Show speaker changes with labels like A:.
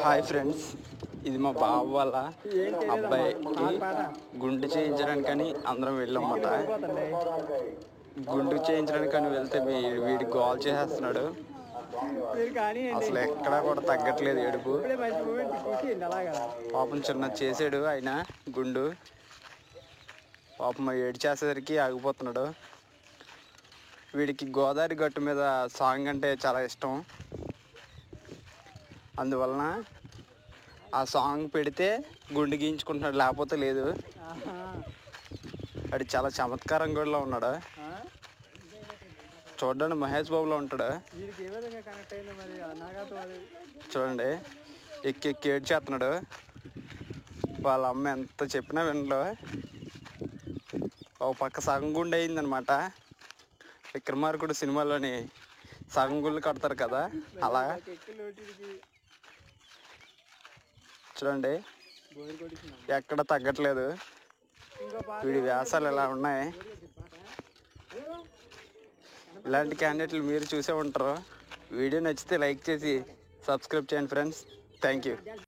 A: Hi friends, ఇది మా బావ వాళ్ళ అబ్బాయికి గుండు చేయించడానికని అందరం వెళ్ళామన్నమాట. గుండు చేయించడానికని వెళ్తే వీడి గోల్ చేసేస్తున్నాడు. అసలు ఎక్కడా కూడా తగ్గట్లేదు ఏడుపు. పాపం చిన్న చేసాడు ఆయన గుండు. పాపం ఏడు చేసేసరికి ఆగిపోతున్నాడు. వీడికి గోదావరి గట్టు మీద సాంగ్ అంటే చాలా ఇష్టం. అందువలన ఆ సాంగ్ పెడితే గుండు గీయించుకుంటున్నాడు, లేకపోతే లేదు. అది చాలా చమత్కారం కూడా ఉన్నాడు. చూడండి, మహేష్ బాబులో ఉంటాడు. చూడండి, ఎక్కి ఏడ్చేస్తున్నాడు. వాళ్ళ అమ్మ ఎంత చెప్పినా వినలో. ఒక పక్క సగం గుండు అయిందనమాట. విక్రమార్కుడు సినిమాలోని సగం గుళ్ళు కడతారు కదా, అలా. చూడండి, ఎక్కడ తగ్గట్లేదు. వీడి వ్యాసాలు ఎలా ఉన్నాయి. ఇలాంటి క్యాండిడేట్లు మీరు చూసే ఉంటారు. వీడియో నచ్చితే లైక్ చేసి సబ్స్క్రైబ్ చేయండి ఫ్రెండ్స్. Thank you.